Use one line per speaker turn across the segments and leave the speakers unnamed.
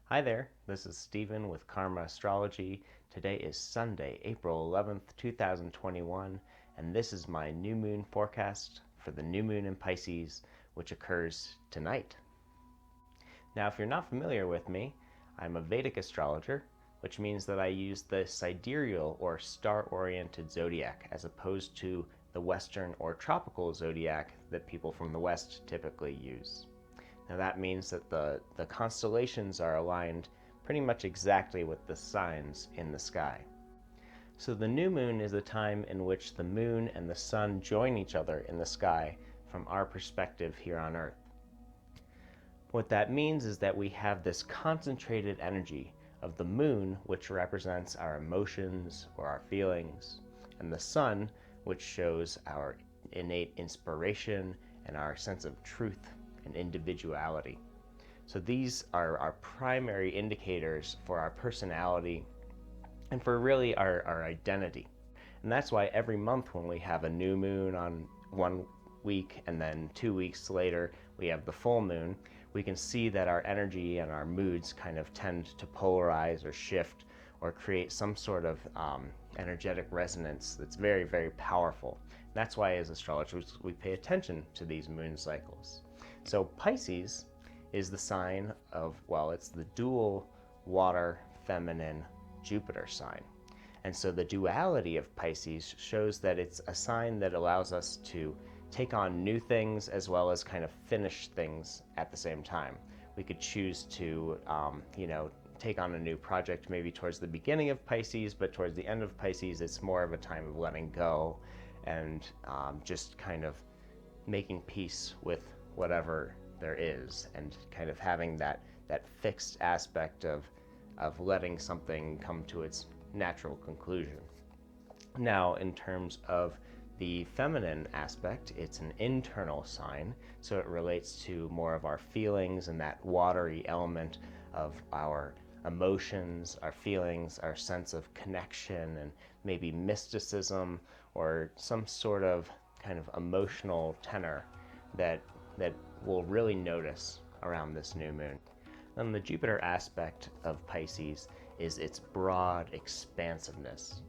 Hi there, this is Stephen with Karma Astrology. Today is Sunday, April 11th, 2021, and this is my new moon forecast for the new moon in Pisces, which occurs tonight. Now, if you're not familiar with me, I'm a Vedic astrologer, which means that I use the sidereal or star-oriented zodiac as opposed to the Western or tropical zodiac that people from the West typically use. Now that means that the constellations are aligned pretty much exactly with the signs in the sky. So the new moon is the time in which the moon and the sun join each other in the sky from our perspective here on Earth. What that means is that we have this concentrated energy of the moon, which represents our emotions or our feelings, and the sun, which shows our innate inspiration and our sense of truth and individuality. So these are our primary indicators for our personality and for really our identity. And that's why every month when we have a new moon on one week and then 2 weeks later we have the full moon, we can see that our energy and our moods kind of tend to polarize or shift or create some sort of energetic resonance that's very, very powerful. And that's why as astrologers we pay attention to these moon cycles. So Pisces is the sign of, well, it's the dual water, feminine, Jupiter sign. And so the duality of Pisces shows that it's a sign that allows us to take on new things as well as kind of finish things at the same time. We could choose to, take on a new project maybe towards the beginning of Pisces, but towards the end of Pisces, it's more of a time of letting go and just kind of making peace with whatever there is and kind of having that fixed aspect of letting something come to its natural conclusion. Now, in terms of the feminine aspect, it's an internal sign, so it relates to more of our feelings and that watery element of our emotions, our feelings, our sense of connection, and maybe mysticism or some sort of kind of emotional tenor that we'll really notice around this new moon. And the Jupiter aspect of Pisces is its broad expansiveness.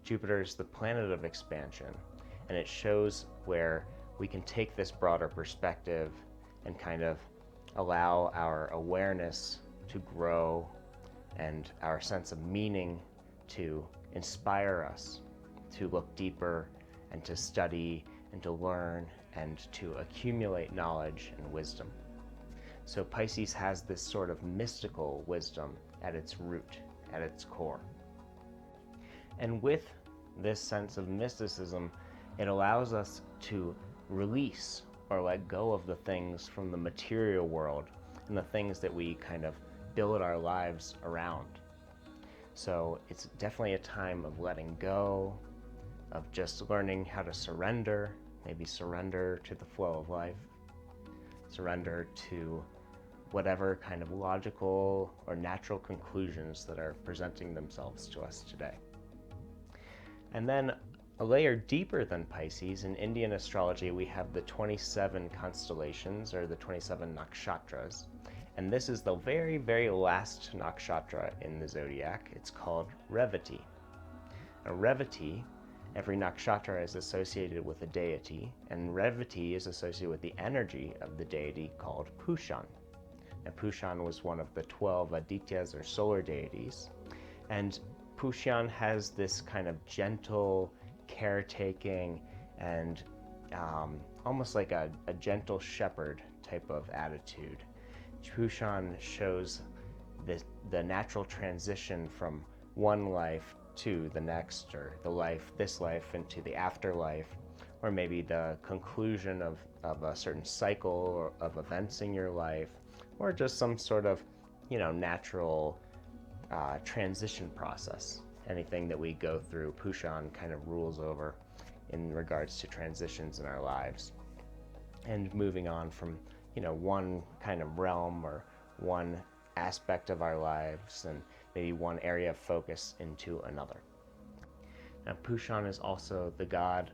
Jupiter is the planet of expansion, and it shows where we can take this broader perspective and kind of allow our awareness to grow and our sense of meaning to inspire us to look deeper and to study and to learn and to accumulate knowledge and wisdom. So Pisces has this sort of mystical wisdom at its root, at its core. And with this sense of mysticism, it allows us to release or let go of the things from the material world and the things that we kind of build our lives around. So it's definitely a time of letting go, of just learning how to surrender, maybe surrender to the flow of life, surrender to whatever kind of logical or natural conclusions that are presenting themselves to us today. And then a layer deeper than Pisces, in Indian astrology, we have the 27 constellations, or the 27 nakshatras. And this is the very, very last nakshatra in the zodiac. It's called Revati. Now, Revati, every nakshatra is associated with a deity, and Revati is associated with the energy of the deity called Pushan. Now, Pushan was one of the 12 Adityas, or solar deities, and Pushan has this kind of gentle, caretaking, and almost like a gentle shepherd type of attitude. Pushan shows the natural transition from one life to the next, or this life into the afterlife, or maybe the conclusion of a certain cycle of events in your life, or just some sort of, natural transition process. Anything that we go through, Pushan kind of rules over in regards to transitions in our lives. And moving on from, one kind of realm or one aspect of our lives and maybe one area of focus into another. Now, Pushan is also the god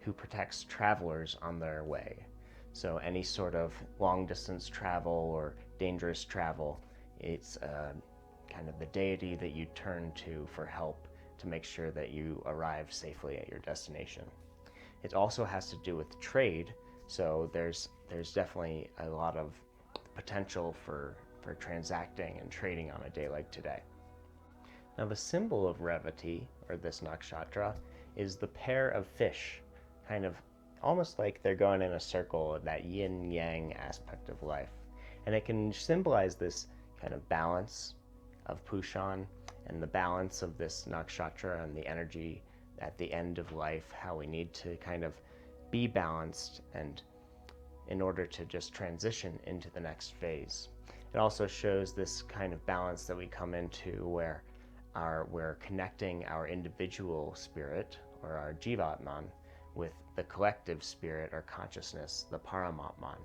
who protects travelers on their way. So any sort of long distance travel or dangerous travel It's kind of the deity that you turn to for help to make sure that you arrive safely at your destination. It also has to do with trade, so there's definitely a lot of potential for transacting and trading on a day like today. Now the symbol of Revati, or this nakshatra, is the pair of fish, kind of almost like they're going in a circle, that yin-yang aspect of life. And it can symbolize this kind of balance of Pushan and the balance of this nakshatra and the energy at the end of life, how we need to kind of be balanced and in order to just transition into the next phase. It also shows this kind of balance that we come into where we're connecting our individual spirit, or our jivatman, with the collective spirit or consciousness, the paramatman.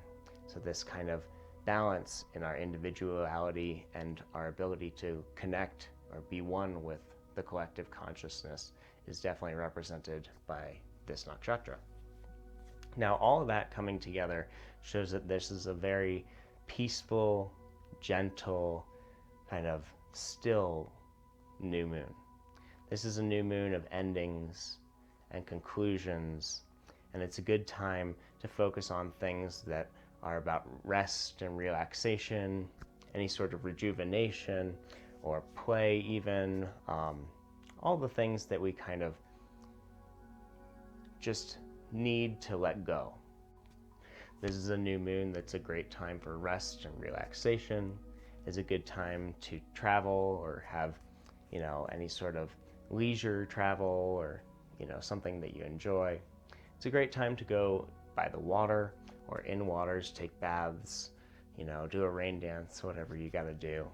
So this kind of balance in our individuality and our ability to connect or be one with the collective consciousness is definitely represented by this nakshatra. Now all of that coming together shows that this is a very peaceful, gentle, kind of still new moon. This is a new moon of endings and conclusions, and it's a good time to focus on things that are about rest and relaxation, any sort of rejuvenation or play even, all the things that we kind of just need to let go. This is a new moon that's a great time for rest and relaxation. It's a good time to travel or have, any sort of leisure travel or, something that you enjoy. It's a great time to go by the water or in waters, take baths, do a rain dance, whatever you gotta do.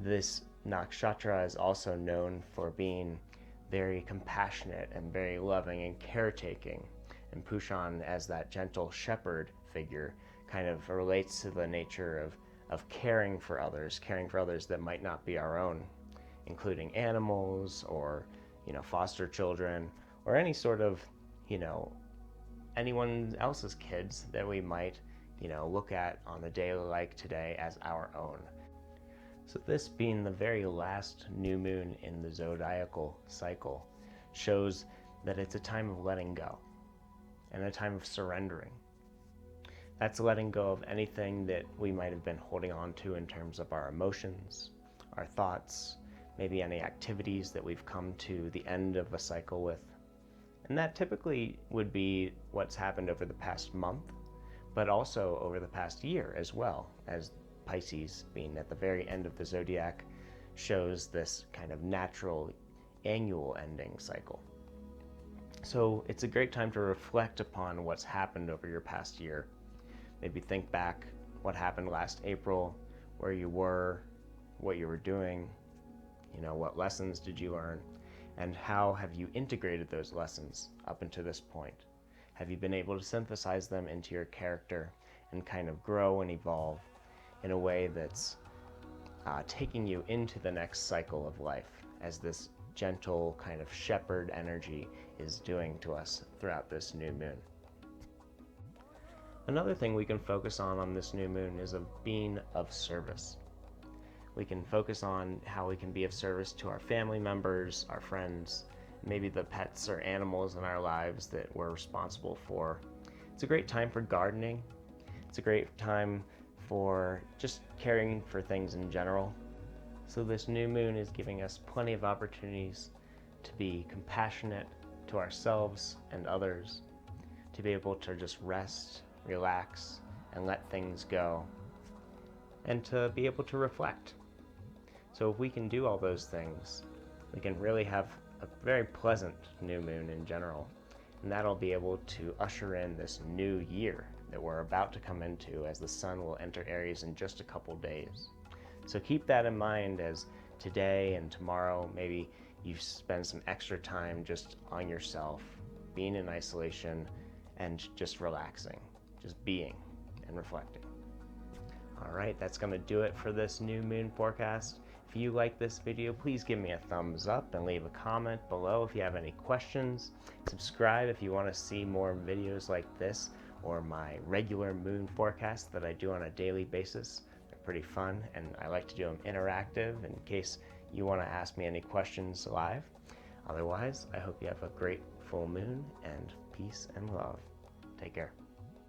This nakshatra is also known for being very compassionate and very loving and caretaking. And Pushan, as that gentle shepherd figure, kind of relates to the nature of caring for others that might not be our own, including animals or, foster children or any sort of, anyone else's kids that we might, look at on a day like today as our own. So this being the very last new moon in the zodiacal cycle shows that it's a time of letting go and a time of surrendering. That's letting go of anything that we might have been holding on to in terms of our emotions, our thoughts, maybe any activities that we've come to the end of a cycle with. And that typically would be what's happened over the past month, but also over the past year as well, as Pisces, being at the very end of the zodiac, shows this kind of natural annual ending cycle. So it's a great time to reflect upon what's happened over your past year. Maybe think back what happened last April, where you were, what you were doing, what lessons did you learn, and how have you integrated those lessons up until this point? Have you been able to synthesize them into your character and kind of grow and evolve in a way that's taking you into the next cycle of life, as this gentle kind of shepherd energy is doing to us throughout this new moon? Another thing we can focus on this new moon is of being of service. We can focus on how we can be of service to our family members, our friends, maybe the pets or animals in our lives that we're responsible for. It's a great time for gardening. It's a great time for just caring for things in general. So this new moon is giving us plenty of opportunities to be compassionate to ourselves and others, to be able to just rest, relax, and let things go, and to be able to reflect. So if we can do all those things, we can really have a very pleasant new moon in general, and that'll be able to usher in this new year that we're about to come into, as the sun will enter Aries in just a couple days. So keep that in mind, as today and tomorrow maybe you spend some extra time just on yourself, being in isolation and just relaxing, just being and reflecting. All right, that's going to do it for this new moon forecast. If you like this video, please give me a thumbs up and leave a comment below if you have any questions. Subscribe if you want to see more videos like this, or my regular moon forecast that I do on a daily basis. They're pretty fun, and I like to do them interactive in case you want to ask me any questions live. Otherwise, I hope you have a great full moon, and peace and love. Take care.